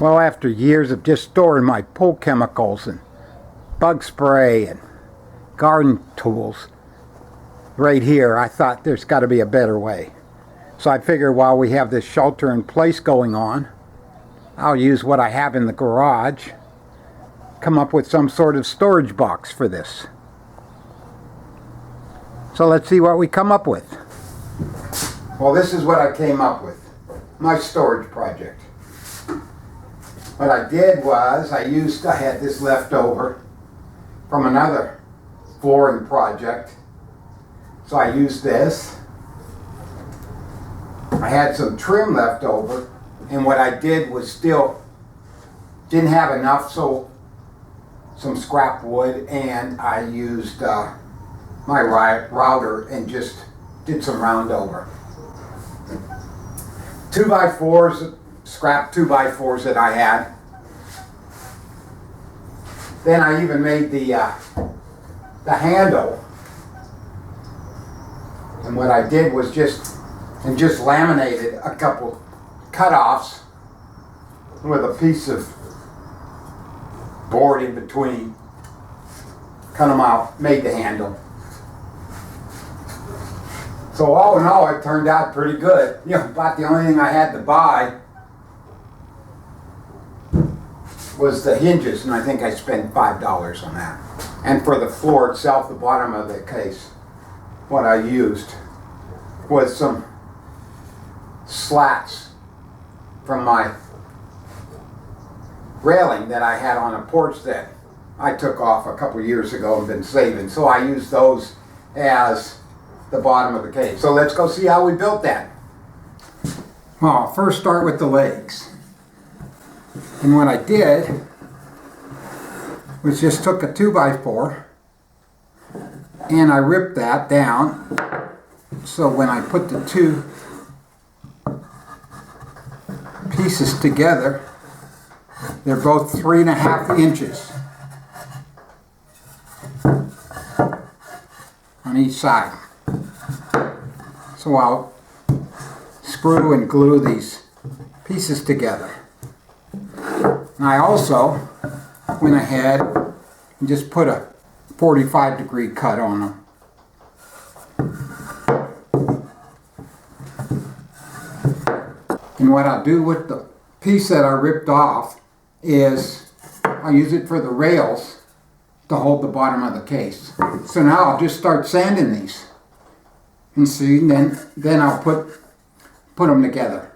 Well, after years of just storing my pool chemicals and bug spray and garden tools right here, I thought there's got to be a better way. So I figured while we have this shelter in place going on, I'll use what I have in the garage, come up with some sort of storage box for this. So let's see what we come up with. Well, this is what I came up with, my storage project. What I did was, I had this left over from another flooring project. So I used this. I had some trim left over, and what I did was still didn't have enough, so some scrap wood, and I used my router and just did some round over. 2x4s, scrap 2x4s that I had. Then I even made the handle. And what I did was just laminated a couple cutoffs with a piece of board in between. Cut them out, made the handle. So all in all, it turned out pretty good. You know, about the only thing I had to buy was the hinges, and I think I spent $5 on that. And for the floor itself, the bottom of the case, what I used was some slats from my railing that I had on a porch that I took off a couple years ago and been saving. So I used those as the bottom of the case. So let's go see how we built that. Well, I'll first start with the legs. And what I did was just took a 2x4 and I ripped that down, so when I put the two pieces together, they're both 3.5 inches on each side. So I'll screw and glue these pieces together. And I also went ahead and just put a 45-degree cut on them. And what I'll do with the piece that I ripped off is I'll use it for the rails to hold the bottom of the case. So now I'll just start sanding these. And see, then I'll put them together.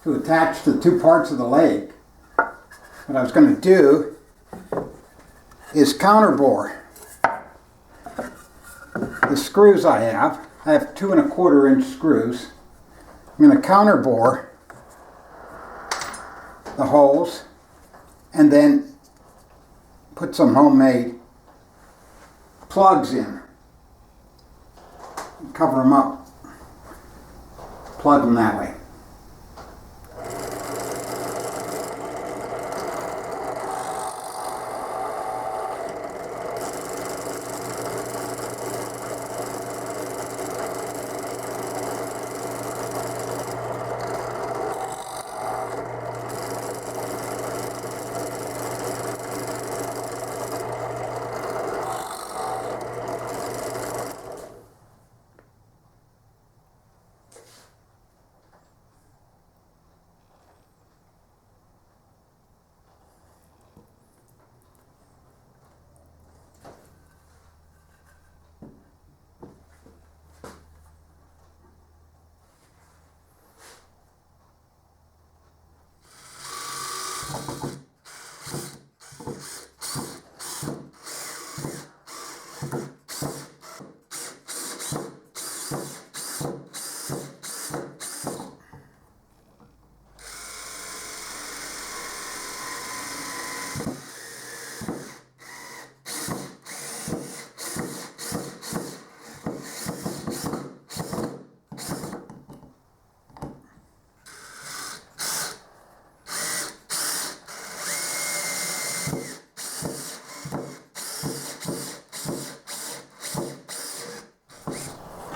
To attach the two parts of the leg, what I was going to do is counterbore the screws I have 2¼ inch screws. I'm going to counterbore the holes and then put some homemade plugs in. Cover them up, plug them that way.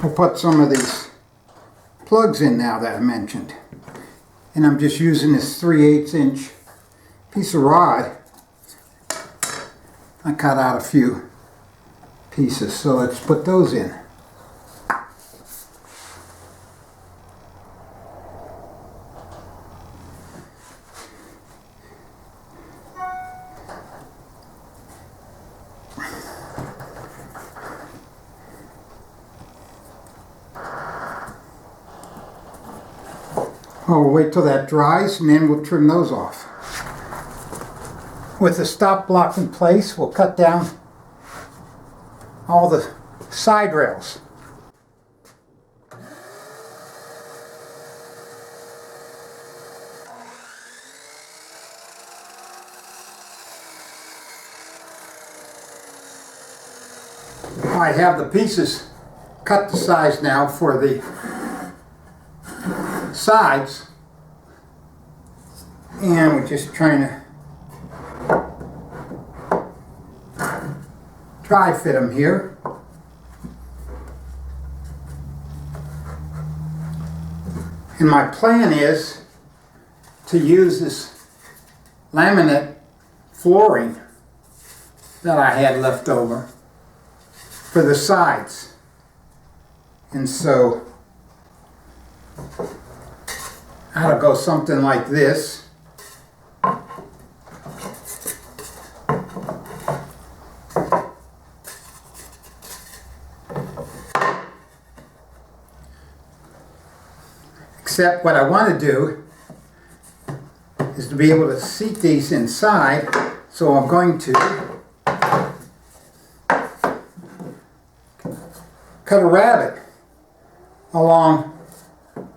I'll put some of these plugs in now that I mentioned. And I'm just using this 3/8 inch piece of rod. I cut out a few pieces, so let's put those in. We'll wait till that dries and then we'll trim those off. With the stop block in place, we'll cut down all the side rails. I have the pieces cut the size now for the sides, and we're just trying to dry fit them here. And my plan is to use this laminate flooring that I had left over for the sides. And so that'll go something like this. Except what I want to do is to be able to seat these inside, so I'm going to cut a rabbet along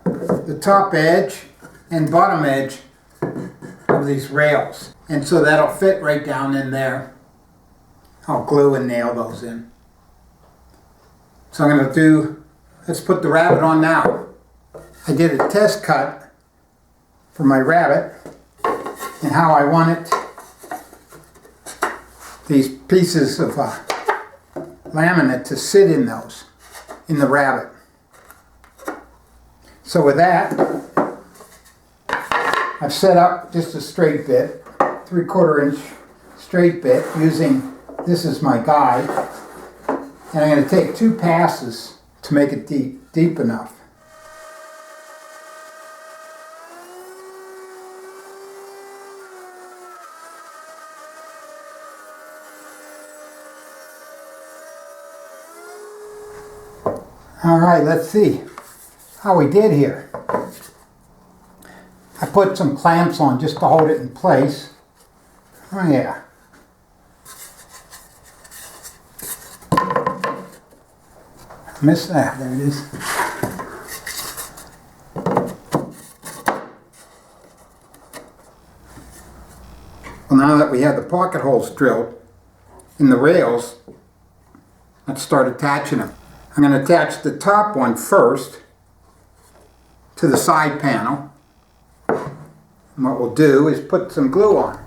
the top edge and bottom edge of these rails, and so that'll fit right down in there. I'll glue and nail those in. So I'm going to let's put the rabbet on now. I did a test cut for my rabbet and how I wanted these pieces of laminate to sit in those, in the rabbet. So with that, I've set up just a straight bit, 3/4 inch straight bit, using this as my guide. And I'm going to take 2 passes to make it deep enough. All right, let's see how we did here. I put some clamps on just to hold it in place. Oh yeah. Missed that. There it is. Well, now that we have the pocket holes drilled in the rails, let's start attaching them. I'm going to attach the top one first to the side panel. And what we'll do is put some glue on.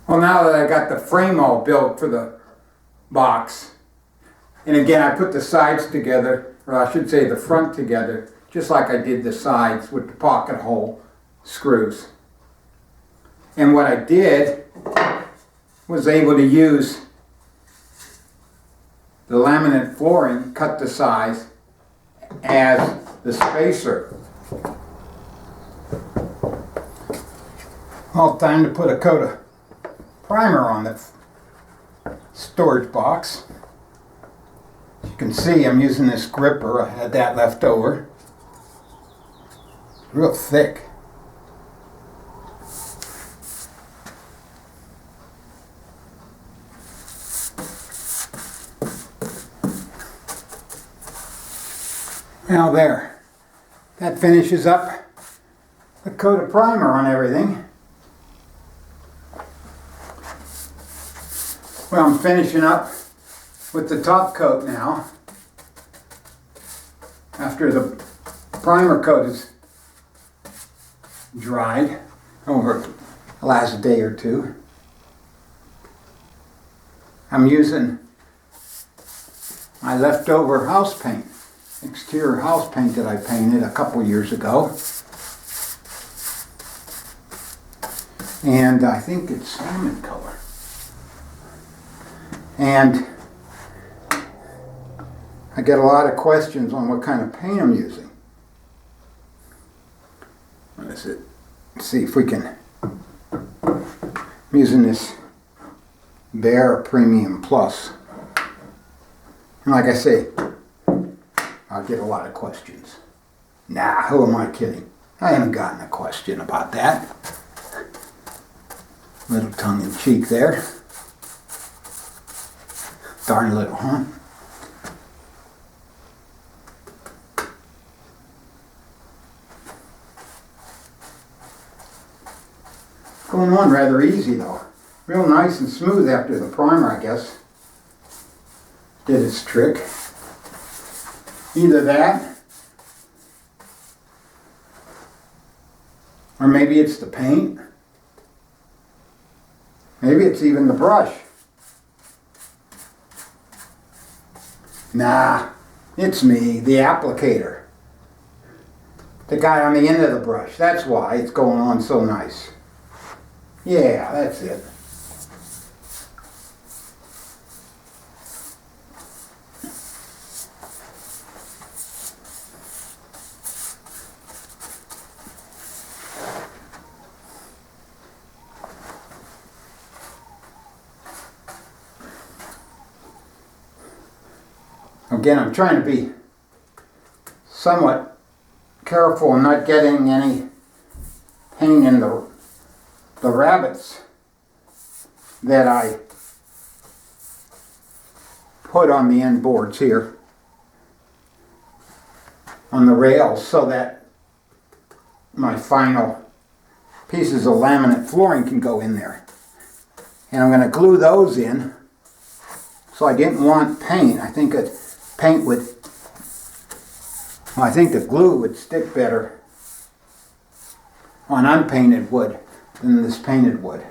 Well, now that I got the frame all built for the box, and again I put the sides together, or I should say the front together, just like I did the sides with the pocket hole screws. And what I did was able to use the laminate flooring, cut to size, as the spacer. Well, time to put a coat of primer on the storage box. As you can see, I'm using this gripper. I had that left over. Real thick. Now there, that finishes up the coat of primer on everything. Well, I'm finishing up with the top coat now. After the primer coat is dried over the last day or two, I'm using my leftover house paint, exterior house paint that I painted a couple years ago. And I think it's salmon color. And I get a lot of questions on what kind of paint I'm using. What is it? Let's see if we can. I'm using this Bear Premium Plus. And like I say, I'll get a lot of questions. Nah, who am I kidding? I haven't gotten a question about that. Little tongue in cheek there. Darn little, huh? Going on rather easy though. Real nice and smooth after the primer, I guess. Did its trick. Either that, or maybe it's the paint. Maybe it's even the brush. Nah, it's me, the applicator. The guy on the end of the brush. That's why it's going on so nice. Yeah, that's it. Again, I'm trying to be somewhat careful and not getting any paint in the rabbets that I put on the end boards here on the rails, so that my final pieces of laminate flooring can go in there. And I'm going to glue those in. So I didn't want paint. I think paint would, well, I think the glue would stick better on unpainted wood than this painted wood.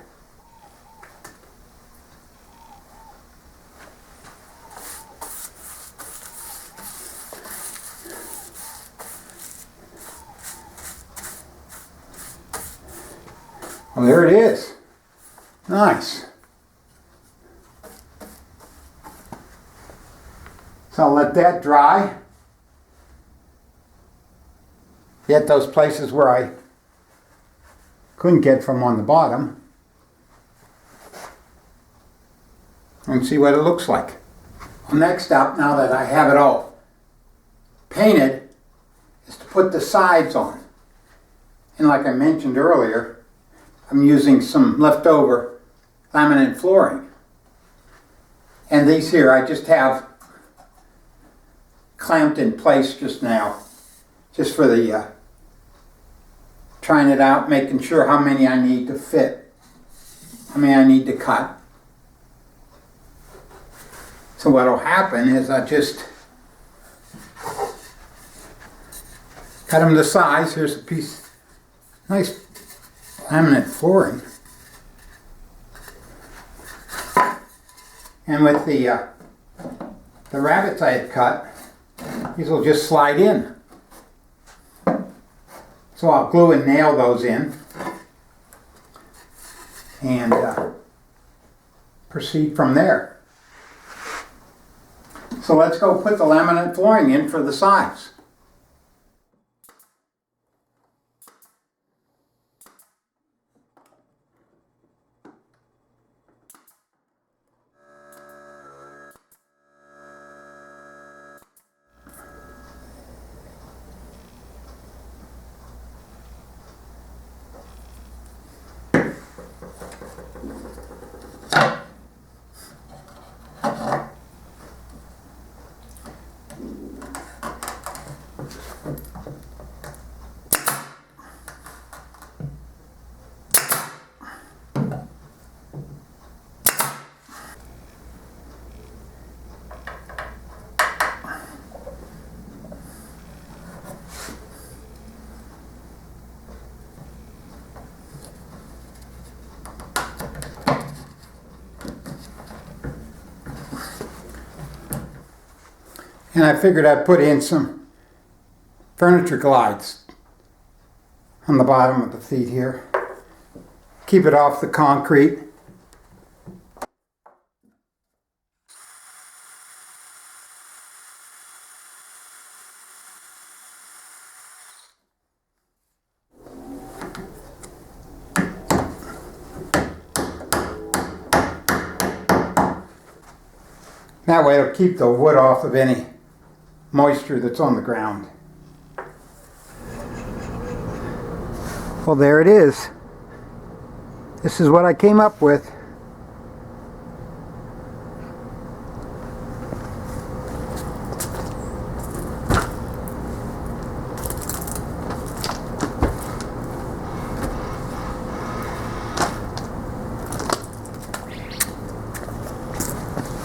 Well, there it is. Nice. So I'll let that dry. Get those places where I couldn't get from on the bottom. And see what it looks like. Well, next up, now that I have it all painted, is to put the sides on. And like I mentioned earlier, I'm using some leftover laminate flooring. And these here I just have clamped in place just now, just for the trying it out, making sure how many I need to fit, how many I need to cut. So what will happen is I just cut them to size. Here's a piece, nice laminate flooring. And with the rabbets I had cut, these will just slide in. So I'll glue and nail those in and proceed from there. So let's go put the laminate flooring in for the sides. And I figured I'd put in some furniture glides on the bottom of the feet here. Keep it off the concrete. That way it'll keep the wood off of any moisture that's on the ground. Well, there it is. This is what I came up with.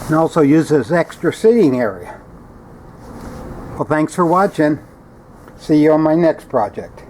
And also use this extra seating area. Well, thanks for watching. See you on my next project.